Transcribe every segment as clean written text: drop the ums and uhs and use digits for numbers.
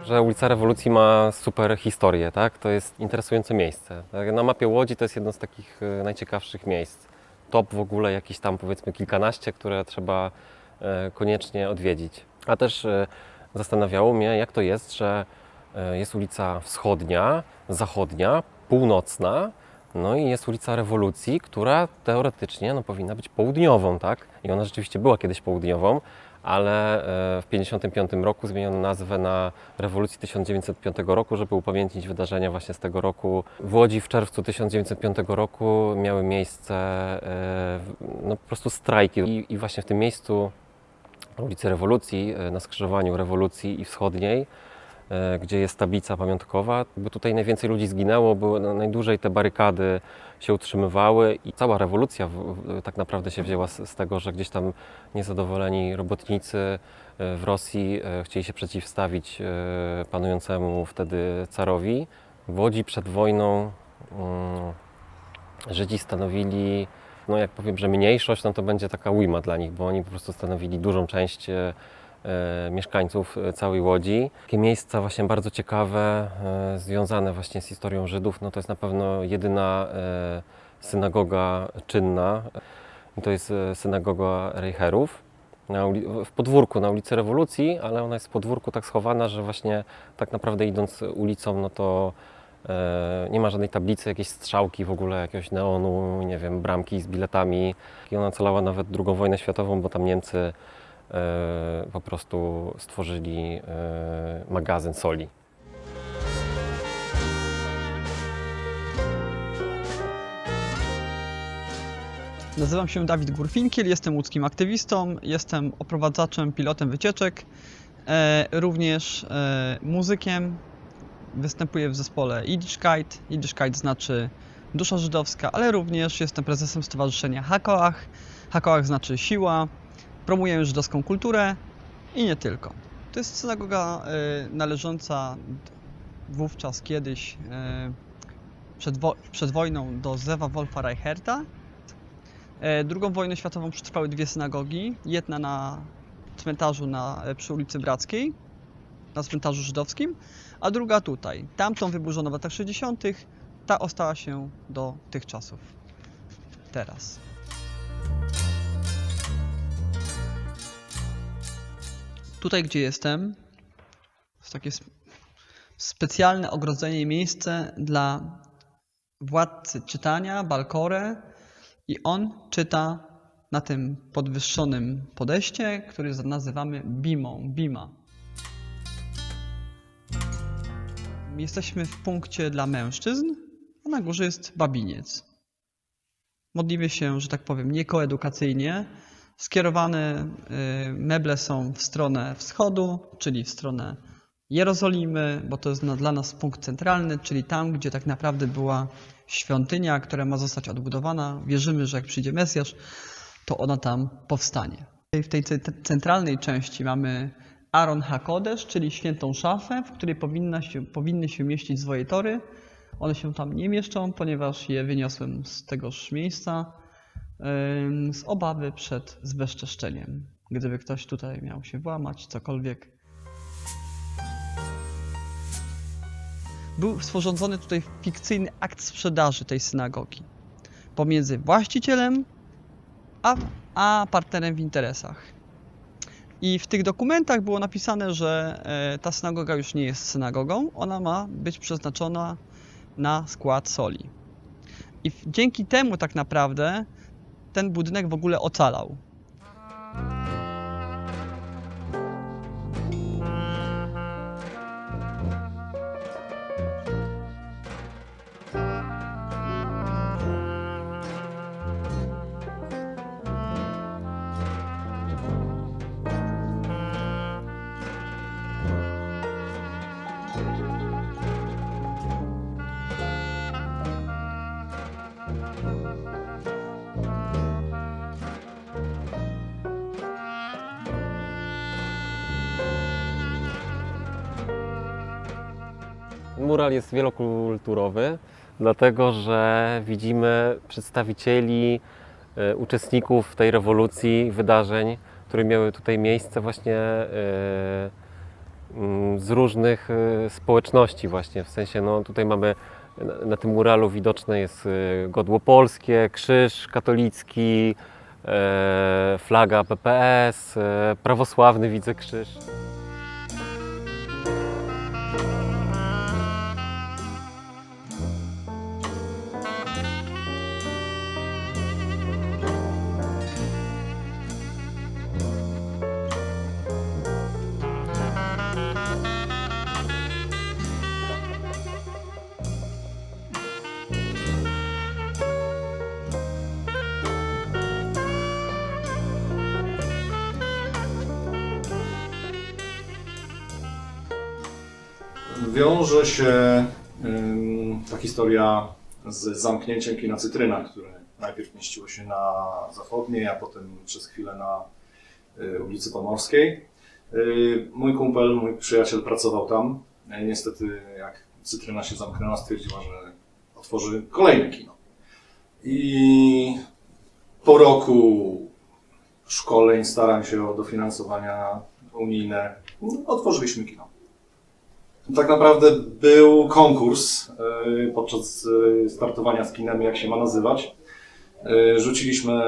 Że ulica Rewolucji ma super historię, tak? To jest interesujące miejsce. Tak? Na mapie Łodzi to jest jedno z takich najciekawszych miejsc. Top w ogóle jakieś tam powiedzmy kilkanaście, które trzeba koniecznie odwiedzić. A też zastanawiało mnie, jak to jest, że jest ulica Wschodnia, Zachodnia, Północna, no i jest ulica Rewolucji, która teoretycznie no, powinna być południową, tak? I ona rzeczywiście była kiedyś południową, ale w 1955 roku zmieniono nazwę na Rewolucji 1905 roku, żeby upamiętnić wydarzenia właśnie z tego roku. W Łodzi w czerwcu 1905 roku miały miejsce no, po prostu strajki i właśnie w tym miejscu na ulicy Rewolucji, na skrzyżowaniu Rewolucji i Wschodniej, gdzie jest tablica pamiątkowa, bo tutaj najwięcej ludzi zginęło, bo najdłużej te barykady się utrzymywały i cała rewolucja tak naprawdę się wzięła z tego, że gdzieś tam niezadowoleni robotnicy w Rosji chcieli się przeciwstawić panującemu wtedy carowi. W Łodzi przed wojną Żydzi stanowili, no jak powiem, że mniejszość, no to będzie taka ujma dla nich, bo oni po prostu stanowili dużą część mieszkańców całej Łodzi. Takie miejsca właśnie bardzo ciekawe, związane właśnie z historią Żydów, no to jest na pewno jedyna synagoga czynna. To jest synagoga Reicherów w podwórku na ulicy Rewolucji, ale ona jest w podwórku tak schowana, że właśnie tak naprawdę idąc ulicą, no to nie ma żadnej tablicy, jakiejś strzałki w ogóle, jakiegoś neonu, nie wiem, bramki z biletami. I ona ocalała nawet II wojnę światową, bo tam Niemcy po prostu stworzyli magazyn soli. Nazywam się Dawid Gurfinkiel, jestem łódzkim aktywistą, jestem oprowadzaczem, pilotem wycieczek, również muzykiem. Występuję w zespole Yiddishkeit. Yiddishkeit znaczy dusza żydowska, ale również jestem prezesem stowarzyszenia Hakoach. Hakoach znaczy siła. Promuję żydowską kulturę i nie tylko. To jest synagoga należąca wówczas kiedyś przed wojną do Zewa Wolfa Reicherta. II wojnę światową przetrwały dwie synagogi. Jedna na cmentarzu przy ulicy Brackiej, na cmentarzu żydowskim, a druga tutaj. Tamtą wyburzono w latach 60., ta ostała się do tych czasów. Teraz. Tutaj, gdzie jestem, jest takie specjalne ogrodzenie, miejsce dla władcy czytania, Balkorę, i on czyta na tym podwyższonym podejście, który nazywamy bimą, bima. Jesteśmy w punkcie dla mężczyzn, a na górze jest babiniec. Modlimy się, że tak powiem, niekoedukacyjnie. Skierowane meble są w stronę wschodu, czyli w stronę Jerozolimy, bo to jest dla nas punkt centralny, czyli tam, gdzie tak naprawdę była świątynia, która ma zostać odbudowana. Wierzymy, że jak przyjdzie Mesjasz, to ona tam powstanie. W tej centralnej części mamy Aron HaKodesz, czyli świętą szafę, w której powinny się mieścić zwoje Tory. One się tam nie mieszczą, ponieważ je wyniosłem z tegoż miejsca z obawy przed zbezczeszczeniem. Gdyby ktoś tutaj miał się włamać, cokolwiek. Był sporządzony tutaj fikcyjny akt sprzedaży tej synagogi pomiędzy właścicielem a partnerem w interesach. I w tych dokumentach było napisane, że ta synagoga już nie jest synagogą, ona ma być przeznaczona na skład soli. I dzięki temu tak naprawdę ten budynek w ogóle ocalał. Mural jest wielokulturowy, dlatego że widzimy przedstawicieli, uczestników tej rewolucji, wydarzeń, które miały tutaj miejsce właśnie z różnych społeczności właśnie, w sensie no tutaj mamy na tym muralu widoczne jest godło polskie, krzyż katolicki, flaga PPS, prawosławny widzę krzyż. Wiąże się ta historia z zamknięciem kina Cytryna, które najpierw mieściło się na Zachodniej, a potem przez chwilę na ulicy Pomorskiej. Mój kumpel, mój przyjaciel pracował tam. Niestety jak Cytryna się zamknęła, stwierdziła, że otworzy kolejne kino. I po roku szkoleń, starań się o dofinansowania unijne, otworzyliśmy kino. Tak naprawdę był konkurs podczas startowania z kinem, jak się ma nazywać. Rzuciliśmy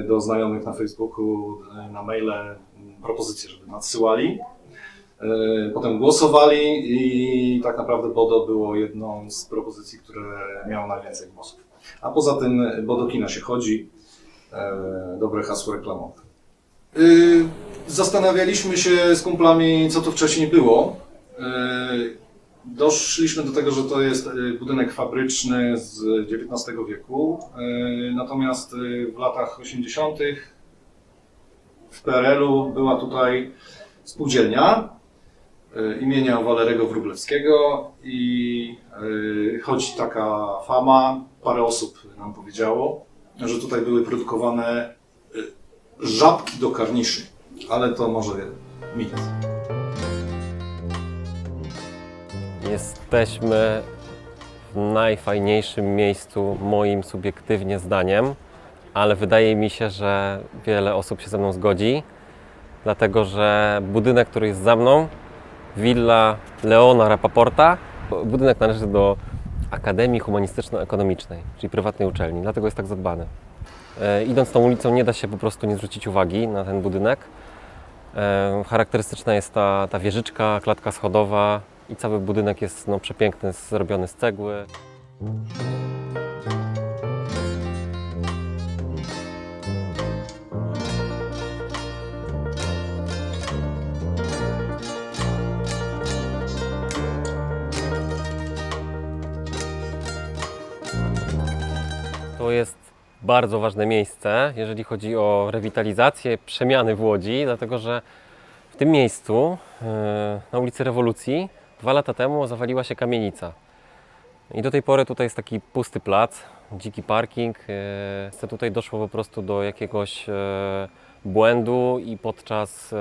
do znajomych na Facebooku, na maile propozycje, żeby nadsyłali. Potem głosowali i tak naprawdę Bodo było jedną z propozycji, które miało najwięcej głosów. A poza tym, bo do kina się chodzi, dobre hasło reklamowe. Zastanawialiśmy się z kumplami, co to wcześniej było. Doszliśmy do tego, że to jest budynek fabryczny z XIX wieku, natomiast w latach 80. w PRL-u była tutaj spółdzielnia imienia Walerego Wróblewskiego i chodzi taka fama, parę osób nam powiedziało, że tutaj były produkowane żabki do karniszy, ale to może mit. Jesteśmy w najfajniejszym miejscu, moim subiektywnie zdaniem, ale wydaje mi się, że wiele osób się ze mną zgodzi, dlatego że budynek, który jest za mną, Villa Leona Rapaporta, budynek należy do Akademii Humanistyczno-Ekonomicznej, czyli prywatnej uczelni, dlatego jest tak zadbany. Idąc tą ulicą nie da się po prostu nie zwrócić uwagi na ten budynek. Charakterystyczna jest ta wieżyczka, klatka schodowa i cały budynek jest przepiękny, zrobiony z cegły. To jest bardzo ważne miejsce, jeżeli chodzi o rewitalizację, przemiany w Łodzi, dlatego że w tym miejscu, na ulicy Rewolucji, 2 lata temu zawaliła się kamienica. I do tej pory tutaj jest taki pusty plac, dziki parking. Tutaj doszło po prostu do jakiegoś błędu i podczas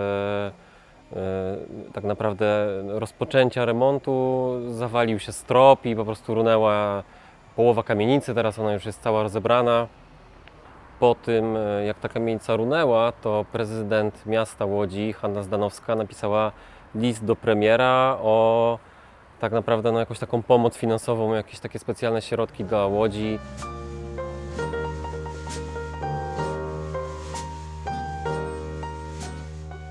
tak naprawdę rozpoczęcia remontu zawalił się strop i po prostu runęła połowa kamienicy, teraz ona już jest cała rozebrana. Po tym, jak ta kamienica runęła, to prezydent miasta Łodzi, Hanna Zdanowska, napisała list do premiera o tak naprawdę jakąś taką pomoc finansową, jakieś takie specjalne środki dla Łodzi.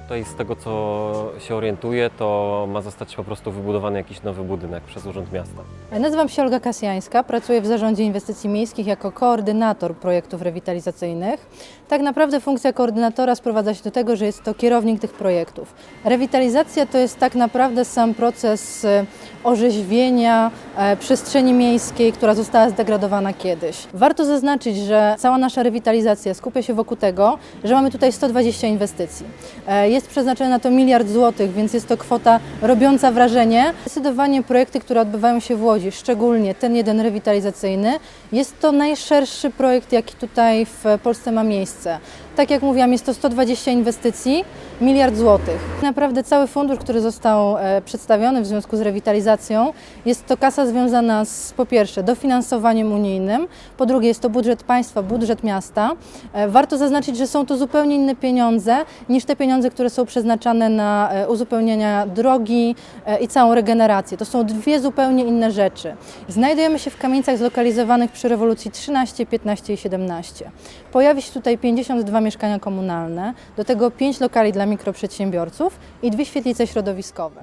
Tutaj z tego, co się orientuję, to ma zostać po prostu wybudowany jakiś nowy budynek przez Urząd Miasta. Nazywam się Olga Kasjańska, pracuję w Zarządzie Inwestycji Miejskich jako koordynator projektów rewitalizacyjnych. Tak naprawdę funkcja koordynatora sprowadza się do tego, że jest to kierownik tych projektów. Rewitalizacja to jest tak naprawdę sam proces orzeźwienia przestrzeni miejskiej, która została zdegradowana kiedyś. Warto zaznaczyć, że cała nasza rewitalizacja skupia się wokół tego, że mamy tutaj 120 inwestycji. Jest przeznaczone na to 1 miliard złotych, więc jest to kwota robiąca wrażenie. Zdecydowanie projekty, które odbywają się w Łodzi, szczególnie ten jeden rewitalizacyjny, jest to najszerszy projekt, jaki tutaj w Polsce ma miejsce. Tak jak mówiłam, jest to 120 inwestycji, 1 miliard złotych. Naprawdę cały fundusz, który został przedstawiony w związku z rewitalizacją, jest to kasa związana z, po pierwsze, dofinansowaniem unijnym, po drugie jest to budżet państwa, budżet miasta. Warto zaznaczyć, że są to zupełnie inne pieniądze niż te pieniądze, które są przeznaczane na uzupełnienia drogi i całą regenerację. To są dwie zupełnie inne rzeczy. Znajdujemy się w kamienicach zlokalizowanych przy rewolucji 13, 15 i 17. Pojawi się tutaj 52 mieszkania komunalne, do tego 5 lokali dla mikroprzedsiębiorców i 2 świetlice środowiskowe.